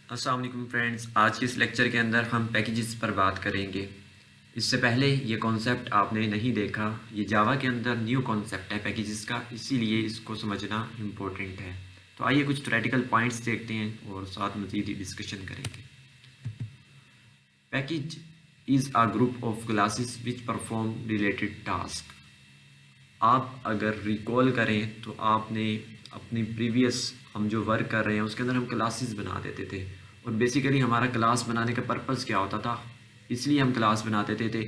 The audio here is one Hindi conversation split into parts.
अस्सलाम वालेकुम फ्रेंड्स, आज के इस लेक्चर के अंदर हम पैकेजेस पर बात करेंगे। इससे पहले ये कॉन्सेप्ट आपने नहीं देखा, ये जावा के अंदर न्यू कॉन्सेप्ट है पैकेजेस का, इसीलिए इसको समझना इम्पोर्टेंट है। तो आइए कुछ थ्योरेटिकल पॉइंट्स देखते हैं और साथ मज़ीद डिस्कशन करेंगे। Package is a group of classes which perform related task. आप अगर रिकॉल करें तो आपने अपनी प्रीवियस हम जो वर्क कर रहे हैं उसके अंदर हम क्लासेस बना देते थे, और बेसिकली हमारा क्लास बनाने का पर्पस क्या होता था, इसलिए हम क्लास बनाते थे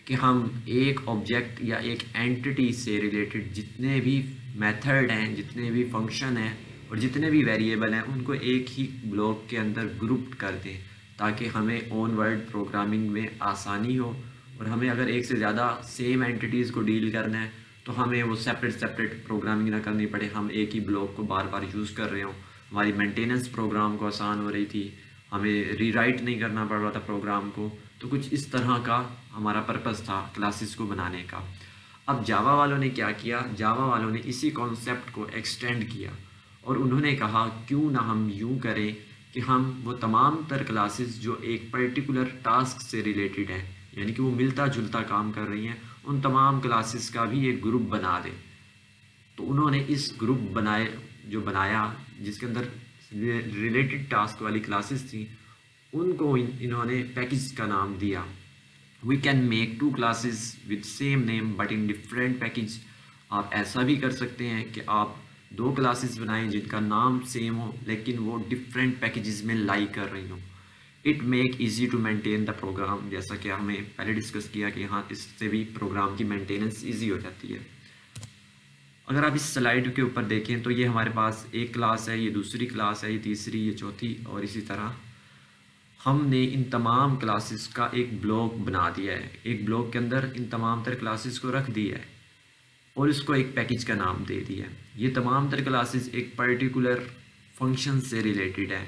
कि हम एक ऑब्जेक्ट या एक एंटिटी से रिलेटेड जितने भी मेथड हैं, जितने भी फंक्शन हैं और जितने भी वेरिएबल हैं उनको एक ही ब्लॉक के अंदर ग्रुप कर दें, ताकि हमें ऑन वर्ड प्रोग्रामिंग में आसानी हो। और हमें अगर एक से ज़्यादा सेम एंटिटीज़ को डील करना है तो हमें वो सेपरेट प्रोग्रामिंग ना करनी पड़े, हम एक ही ब्लॉक को बार बार यूज़ कर रहे हों। हमारी मेंटेनेंस प्रोग्राम को आसान हो रही थी, हमें रीराइट नहीं करना पड़ रहा था प्रोग्राम को। तो कुछ इस तरह का हमारा पर्पस था क्लासेस को बनाने का। अब जावा वालों ने क्या किया, जावा वालों ने इसी कॉन्सेप्ट को एक्सटेंड किया और उन्होंने कहा क्यों ना हम यूँ करें कि हम वो तमाम तर क्लासेस जो एक पर्टिकुलर टास्क से रिलेटेड है, यानी कि वो मिलता जुलता काम कर रही हैं, उन तमाम क्लासेस का भी एक ग्रुप बना दें। तो उन्होंने इस ग्रुप बनाया जिसके अंदर रिलेटेड टास्क वाली क्लासेस थी, उनको इन्होंने पैकेज का नाम दिया। We can make two classes with same name but in different package. आप ऐसा भी कर सकते हैं कि आप दो क्लासेस बनाएं जिनका नाम सेम हो लेकिन वो डिफरेंट पैकेजेस में लाई कर रही हो। It make easy to maintain the program, जैसा कि हमें पहले डिस्कस किया कि हाँ, इससे भी प्रोग्राम की मेंटेनेंस ईजी हो जाती है। अगर आप इस स्लाइड के ऊपर देखें तो ये हमारे पास एक क्लास है, ये दूसरी क्लास है, ये तीसरी, ये चौथी, और इसी तरह हमने इन तमाम क्लासेस का एक ब्लॉक बना दिया है। एक ब्लॉक के अंदर इन तमाम तर क्लासेस को रख दिया है और इसको एक पैकेज का नाम दे दिया है। ये तमाम तर क्लासेस एक पर्टिकुलर फंक्शन से रिलेटेड है।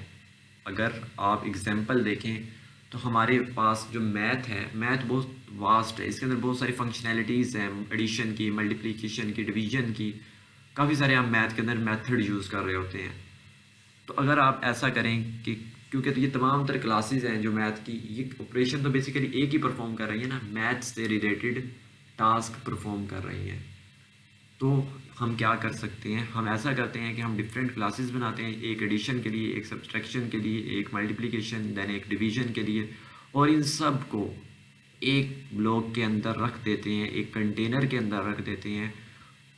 अगर आप एग्जांपल देखें तो हमारे पास जो मैथ है, मैथ बहुत वास्ट है, इसके अंदर बहुत सारी फंक्शनैलिटीज़ हैं, एडिशन की, मल्टीप्लिकेशन की, डिवीजन की, काफ़ी सारे हम मैथ के अंदर मेथड यूज़ कर रहे होते हैं। तो अगर आप ऐसा करें कि क्योंकि तो ये तमाम तरह क्लासेस हैं जो मैथ की, ये ऑपरेशन तो बेसिकली एक ही परफॉर्म कर रही है ना, मैथ से रिलेटेड टास्क परफॉर्म कर रही हैं। तो हम क्या कर सकते हैं, हम ऐसा करते हैं कि हम डिफरेंट क्लासेस बनाते हैं, एक एडिशन के लिए, एक सब्सट्रैक्शन के लिए, एक मल्टीप्लिकेशन, देन एक डिवीजन के लिए, और इन सब को एक ब्लॉक के अंदर रख देते हैं, एक कंटेनर के अंदर रख देते हैं।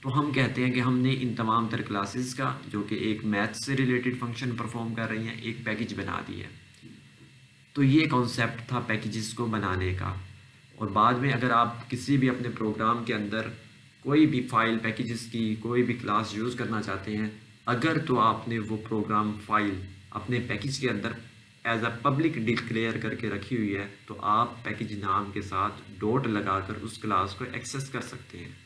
तो हम कहते हैं कि हमने इन तमाम तर क्लासेस का, जो कि एक मैथ से रिलेटेड फंक्शन परफॉर्म कर रही हैं, एक पैकेज बना दिया। तो ये कॉन्सेप्ट था पैकेजेस को बनाने का। और बाद में अगर आप किसी भी अपने प्रोग्राम के अंदर कोई भी फाइल पैकेजेस की कोई भी क्लास यूज़ करना चाहते हैं, अगर तो आपने वो प्रोग्राम फाइल अपने पैकेज के अंदर एज अ पब्लिक डिक्लेयर करके रखी हुई है, तो आप पैकेज नाम के साथ डॉट लगाकर उस क्लास को एक्सेस कर सकते हैं।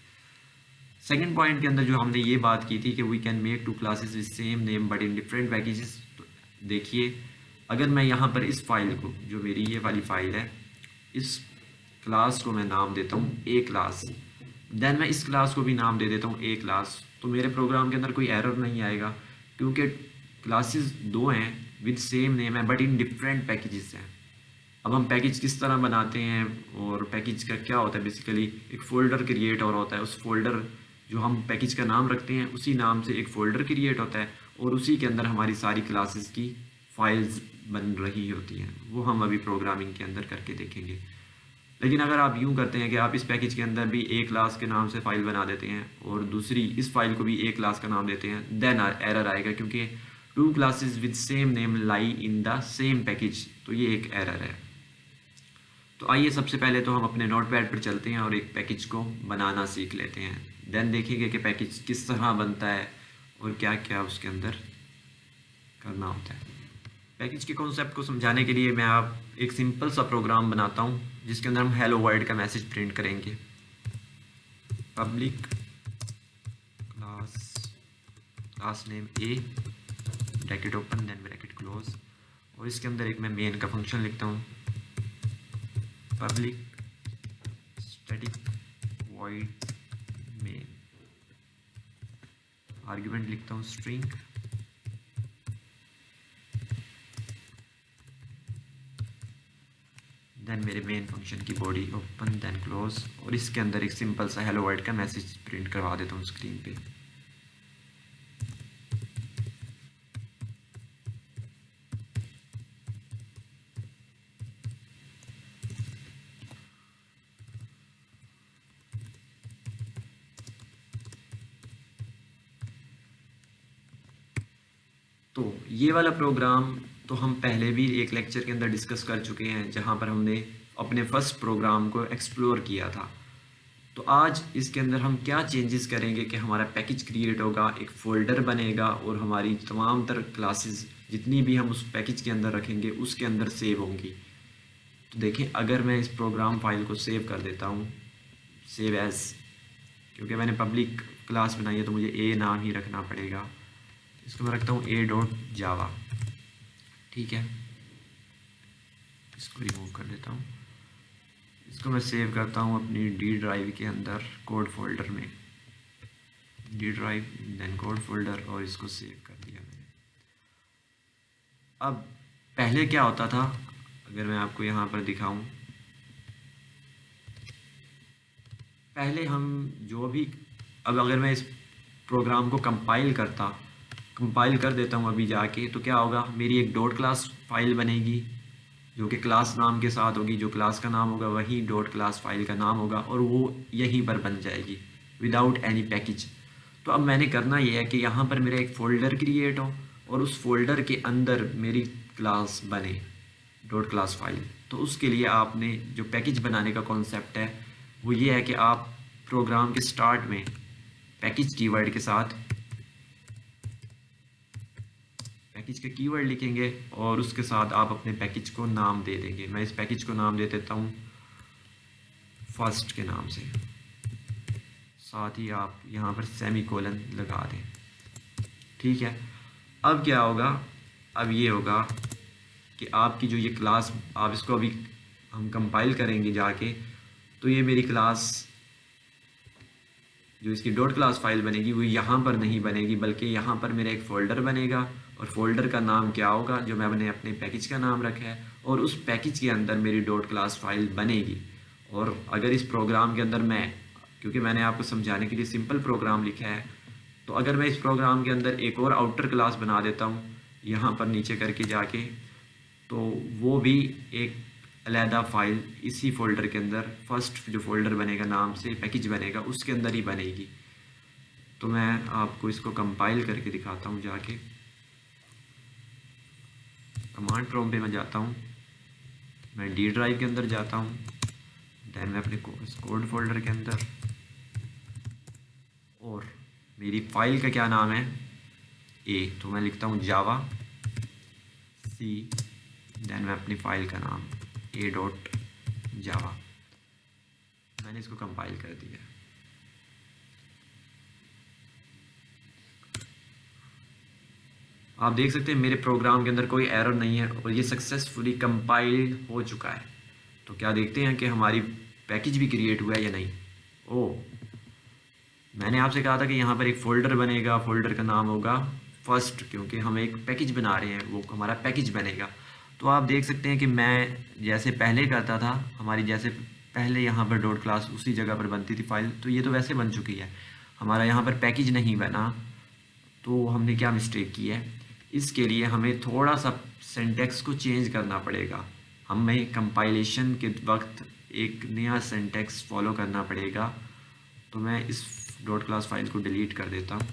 सेकेंड पॉइंट के अंदर जो हमने ये बात की थी कि we can make two classes with same name but in different packages. तो देखिए, अगर मैं यहाँ पर इस फाइल को, जो मेरी ये वाली फाइल है, इस क्लास को मैं नाम देता हूँ ए क्लास, देन मैं इस क्लास को भी नाम दे देता हूँ ए क्लास, तो मेरे प्रोग्राम के अंदर कोई एरर नहीं आएगा, क्योंकि क्लासेस दो हैं विद सेम नेम है बट इन डिफरेंट पैकेजेस हैं। अब हम पैकेज किस तरह बनाते हैं और पैकेज का क्या होता है, बेसिकली एक फ़ोल्डर क्रिएट और होता है, उस फोल्डर जो हम पैकेज का नाम रखते हैं उसी नाम से एक फ़ोल्डर क्रिएट होता है और उसी के अंदर हमारी सारी क्लासेस की फाइल्स बन रही होती हैं। वो हम अभी प्रोग्रामिंग के अंदर करके देखेंगे। लेकिन अगर आप यूँ करते हैं कि आप इस पैकेज के अंदर भी ए क्लास के नाम से फ़ाइल बना देते हैं और दूसरी इस फाइल को भी ए क्लास का नाम देते हैं, देन एरर आएगा, क्योंकि two classes with same name lie in the same package, तो ये एक एरर है। तो आइए सबसे पहले तो हम अपने नोटपैड पर चलते हैं और एक पैकेज को बनाना सीख लेते हैं। देन देखेंगे कि पैकेज किस तरह बनता है और क्या क्या उसके अंदर करना होता है। पैकेज के कॉन्सेप्ट को समझाने के लिए मैं आप एक सिंपल सा प्रोग्राम बनाता हूँ जिसके अंदर हम हेलो वर्ल्ड का मैसेज प्रिंट करेंगे। Public class name A, bracket open then bracket close, और इसके अंदर एक मैं मेन का फंक्शन लिखता हूँ, public static void main, argument लिखता हूँ स्ट्रिंग, देन मेरे मेन फंक्शन की बॉडी ओपन देन क्लोज, और इसके अंदर एक सिंपल सा हेलो वर्ल्ड का मैसेज प्रिंट करवा देता हूँ स्क्रीन पे। तो ये वाला प्रोग्राम तो हम पहले भी एक लेक्चर के अंदर डिस्कस कर चुके हैं, जहाँ पर हमने अपने फर्स्ट प्रोग्राम को एक्सप्लोर किया था। तो आज इसके अंदर हम क्या चेंजेस करेंगे कि हमारा पैकेज क्रिएट होगा, एक फ़ोल्डर बनेगा और हमारी तमाम तर क्लासेस जितनी भी हम उस पैकेज के अंदर रखेंगे उसके अंदर सेव होंगी। तो देखें, अगर मैं इस प्रोग्राम फाइल को सेव कर देता हूँ, सेव एज़, क्योंकि मैंने पब्लिक क्लास बनाई है तो मुझे ए नाम ही रखना पड़ेगा। इसको मैं रखता हूँ a.java, ठीक है। इसको रिमूव कर देता हूँ। इसको मैं सेव करता हूँ अपनी डी ड्राइव के अंदर कोड फोल्डर में, D drive then code folder, और इसको सेव कर दिया मैंने। अब पहले क्या होता था, अगर मैं आपको यहाँ पर दिखाऊं, पहले हम जो भी, अब अगर मैं इस प्रोग्राम को कंपाइल कर देता हूँ अभी जाके, तो क्या होगा, मेरी एक डॉट क्लास फाइल बनेगी जो कि क्लास नाम के साथ होगी। जो क्लास का नाम होगा वही डॉट क्लास फाइल का नाम होगा, और वो यहीं पर बन जाएगी विदाउट एनी पैकेज। तो अब मैंने करना ये है कि यहाँ पर मेरा एक फ़ोल्डर क्रिएट हो और उस फोल्डर के अंदर मेरी क्लास बने डॉट क्लास फाइल। तो उसके लिए आपने जो पैकेज बनाने का कॉन्सेप्ट है वो ये है कि आप प्रोग्राम के स्टार्ट में पैकेज कीवर्ड के साथ पैकेज का कीवर्ड लिखेंगे और उसके साथ आप अपने पैकेज को नाम दे देंगे। मैं इस पैकेज को नाम दे देता हूँ फर्स्ट के नाम से, साथ ही आप यहाँ पर सेमीकोलन लगा दें, ठीक है। अब क्या होगा, अब ये होगा कि आपकी जो ये क्लास, आप इसको अभी हम कंपाइल करेंगे जाके, तो ये मेरी क्लास जो इसकी डॉट क्लास फाइल बनेगी वो यहाँ पर नहीं बनेगी, बल्कि यहाँ पर मेरा एक फ़ोल्डर बनेगा, और फोल्डर का नाम क्या होगा, जो मैंने अपने पैकेज का नाम रखा है, और उस पैकेज के अंदर मेरी डॉट क्लास फाइल बनेगी। और अगर इस प्रोग्राम के अंदर मैं, क्योंकि मैंने आपको समझाने के लिए सिंपल प्रोग्राम लिखा है, तो अगर मैं इस प्रोग्राम के अंदर एक और आउटर क्लास बना देता हूँ यहाँ पर नीचे करके जाके, तो वो भी एक अलहदा फाइल इसी फोल्डर के अंदर, फर्स्ट जो फोल्डर बनेगा नाम से पैकेज बनेगा उसके अंदर ही बनेगी। तो मैं आपको इसको कंपाइल करके दिखाता हूँ जाके। कमांड प्रॉम्प्ट पे मैं जाता हूँ, मैं डी ड्राइव के अंदर जाता हूँ, देन मैं अपने कोड फोल्डर के अंदर, और मेरी फाइल का क्या नाम है ए, तो मैं लिखता हूँ जावा सी, देन मैं अपनी फाइल का नाम a.java, मैंने इसको कंपाइल कर दिया। आप देख सकते हैं मेरे प्रोग्राम के अंदर कोई एरर नहीं है और ये सक्सेसफुली कंपाइल हो चुका है। तो क्या देखते हैं कि हमारी पैकेज भी क्रिएट हुआ है या नहीं। ओह, मैंने आपसे कहा था कि यहाँ पर एक फ़ोल्डर बनेगा, फ़ोल्डर का नाम होगा फर्स्ट, क्योंकि हम एक पैकेज बना रहे हैं, वो हमारा पैकेज बनेगा। तो आप देख सकते हैं कि मैं जैसे पहले करता था, हमारी जैसे पहले यहाँ पर डॉट क्लास उसी जगह पर बनती थी फाइल, तो ये तो वैसे बन चुकी है, हमारा यहाँ पर पैकेज नहीं बना। तो हमने क्या मिस्टेक की है, इसके लिए हमें थोड़ा सा सिंटैक्स को चेंज करना पड़ेगा। हमें कंपाइलेशन के वक्त एक नया सिंटैक्स फॉलो करना पड़ेगा। तो मैं इस डॉट क्लास फाइल को डिलीट कर देता हूँ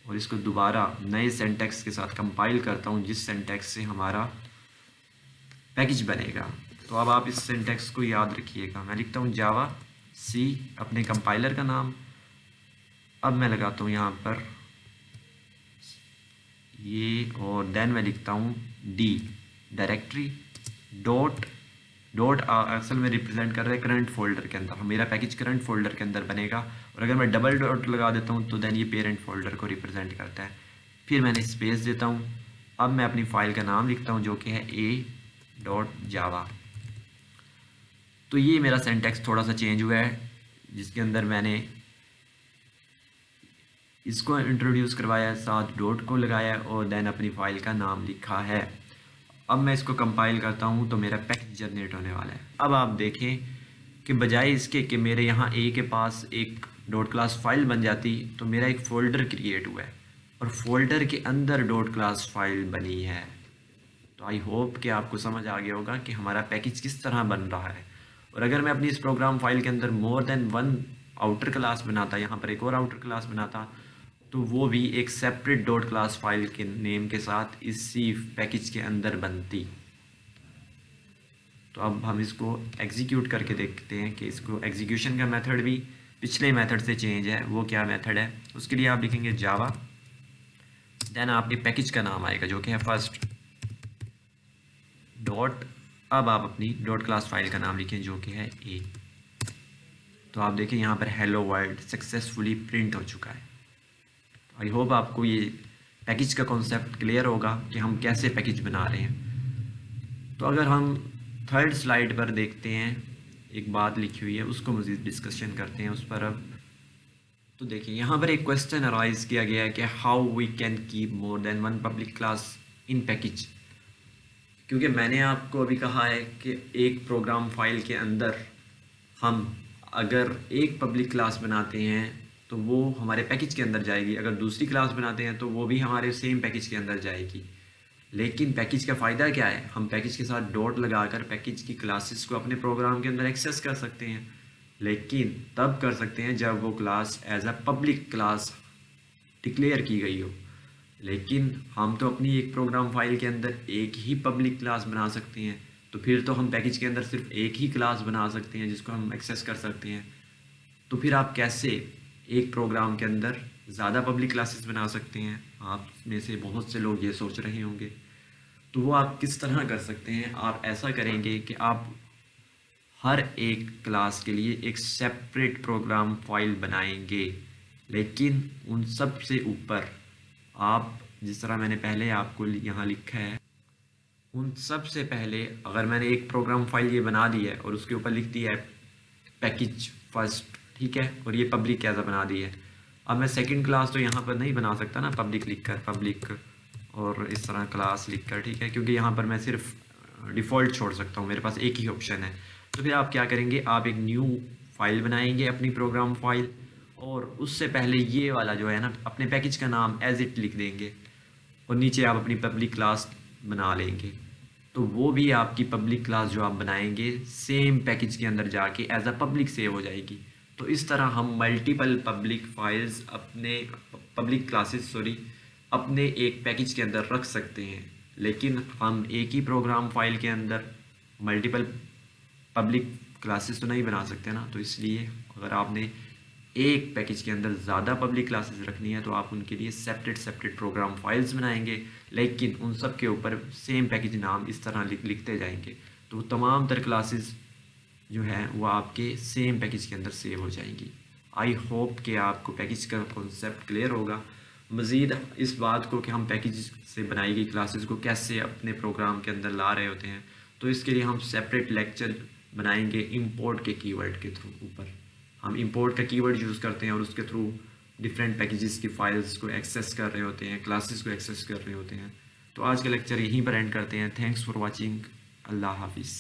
और इसको दोबारा नए सिंटैक्स के साथ कंपाइल करता हूँ, जिस सिंटैक्स से हमारा पैकेज बनेगा। तो अब आप इस सिंटैक्स को याद रखिएगा। मैं लिखता हूँ जावा सी, अपने कंपाइलर का नाम। अब मैं लगाता हूँ यहाँ पर ये, और देन मैं लिखता हूँ डी डायरेक्टरी डॉट असल में रिप्रेजेंट कर रहा है करंट फोल्डर के अंदर, मेरा पैकेज करंट फोल्डर के अंदर बनेगा। और अगर मैं डबल डॉट लगा देता हूँ तो देन ये पेरेंट फोल्डर को रिप्रेजेंट करता है। फिर मैंने स्पेस देता हूँ। अब मैं अपनी फाइल का नाम लिखता हूँ जो कि है a.java। तो ये मेरा सिंटैक्स थोड़ा सा चेंज हुआ है, जिसके अंदर मैंने इसको इंट्रोड्यूस करवाया, साथ डॉट को लगाया और देन अपनी फाइल का नाम लिखा है। अब मैं इसको कंपाइल करता हूँ तो मेरा पैकेज जनरेट होने वाला है। अब आप देखें कि बजाय इसके कि मेरे यहाँ ए के पास एक डॉट क्लास फाइल बन जाती, तो मेरा एक फ़ोल्डर क्रिएट हुआ है और फोल्डर के अंदर डॉट क्लास फाइल बनी है। तो आई होप कि आपको समझ आ गया होगा कि हमारा पैकेज किस तरह बन रहा है। और अगर मैं अपनी इस प्रोग्राम फाइल के अंदर मोर देन वन आउटर क्लास बनाता, यहाँ पर एक और आउटर क्लास बनाता, तो वो भी एक सेपरेट डॉट क्लास फाइल के नेम के साथ इसी पैकेज के अंदर बनती। तो अब हम इसको एग्जीक्यूट करके देखते हैं कि इसको एग्जीक्यूशन का मेथड भी पिछले मेथड से चेंज है। वो क्या मेथड है, उसके लिए आप लिखेंगे जावा, देन आपके पैकेज का नाम आएगा जो कि है फर्स्ट डॉट, अब आप अपनी डॉट क्लास फाइल का नाम लिखें जो कि है ए। तो आप देखें यहाँ पर हेलो वर्ल्ड सक्सेसफुली प्रिंट हो चुका है। आई होप आपको ये पैकेज का कॉन्सेप्ट क्लियर होगा कि हम कैसे पैकेज बना रहे हैं। तो अगर हम थर्ड स्लाइड पर देखते हैं, एक बात लिखी हुई है, उसको मज़ीद डिस्कशन करते हैं उस पर अब। तो देखिए यहाँ पर एक क्वेश्चन अराइज किया गया है कि how we can keep more than one public class in package. क्योंकि मैंने आपको अभी कहा है कि एक प्रोग्राम फाइल के अंदर हम अगर एक पब्लिक क्लास बनाते हैं तो वो हमारे पैकेज के अंदर जाएगी, अगर दूसरी क्लास बनाते हैं तो वो भी हमारे सेम पैकेज के अंदर जाएगी। लेकिन पैकेज का फ़ायदा क्या है, हम पैकेज के साथ डॉट लगाकर पैकेज की क्लासेस को अपने प्रोग्राम के अंदर एक्सेस कर सकते हैं, लेकिन तब कर सकते हैं जब वो class as a public class declare की गई हो। लेकिन हम तो अपनी एक प्रोग्राम फाइल के अंदर एक ही पब्लिक क्लास बना सकते हैं, तो फिर तो हम पैकेज के अंदर सिर्फ एक ही क्लास बना सकते हैं जिसको हम एक्सेस कर सकते हैं। तो फिर आप कैसे एक प्रोग्राम के अंदर ज़्यादा पब्लिक क्लासेस बना सकते हैं, आप में से बहुत से लोग ये सोच रहे होंगे। तो वो आप किस तरह कर सकते हैं, आप ऐसा करेंगे कि आप हर एक क्लास के लिए एक सेपरेट प्रोग्राम फाइल बनाएंगे, लेकिन उन सब से ऊपर आप जिस तरह मैंने पहले आपको यहाँ लिखा है, उन सब से पहले अगर मैंने एक प्रोग्राम फाइल ये बना दी है और उसके ऊपर लिख दिया है पैकेज फर्स्ट, ठीक है, और ये पब्लिक कैसा बना दी है। अब मैं सेकंड क्लास तो यहाँ पर नहीं बना सकता ना, पब्लिक लिखकर पब्लिक और इस तरह क्लास लिखकर, ठीक है, क्योंकि यहाँ पर मैं सिर्फ डिफ़ॉल्ट छोड़ सकता हूँ, मेरे पास एक ही ऑप्शन है। तो फिर आप क्या करेंगे, आप एक न्यू फाइल बनाएंगे अपनी प्रोग्राम फाइल, और उससे पहले ये वाला जो है ना अपने पैकेज का नाम एज इट लिख देंगे और नीचे आप अपनी पब्लिक क्लास बना लेंगे। तो वो भी आपकी पब्लिक क्लास जो आप बनाएंगे सेम पैकेज के अंदर जाके एज अ पब्लिक सेव हो जाएगी। तो इस तरह हम मल्टीपल पब्लिक फाइल्स अपने पब्लिक क्लासेस अपने एक पैकेज के अंदर रख सकते हैं। लेकिन हम एक ही प्रोग्राम फाइल के अंदर मल्टीपल पब्लिक क्लासेस तो नहीं बना सकते ना। तो इसलिए अगर आपने एक पैकेज के अंदर ज़्यादा पब्लिक क्लासेस रखनी है तो आप उनके लिए सेपरेट प्रोग्राम फाइल्स बनाएंगे, लेकिन उन सब के ऊपर सेम पैकेज नाम इस तरह लिखते जाएंगे। तो तमाम तर क्लासेस जो है वो आपके सेम पैकेज के अंदर सेव हो जाएंगी। आई होप कि आपको पैकेज का कॉन्सेप्ट क्लियर होगा। मज़ीद इस बात को कि हम पैकेज से बनाई गई क्लासेस को कैसे अपने प्रोग्राम के अंदर ला रहे होते हैं, तो इसके लिए हम सेपरेट लेक्चर बनाएंगे इंपोर्ट के कीवर्ड के थ्रू। ऊपर हम इंपोर्ट का कीवर्ड यूज़ करते हैं और उसके थ्रू डिफरेंट पैकेजेस की फाइल्स को एक्सेस कर रहे होते हैं, क्लासेस को एक्सेस कर रहे होते हैं। तो आज का लेक्चर यहीं पर एंड करते हैं। Thanks for watching. अल्लाह हाफिज़।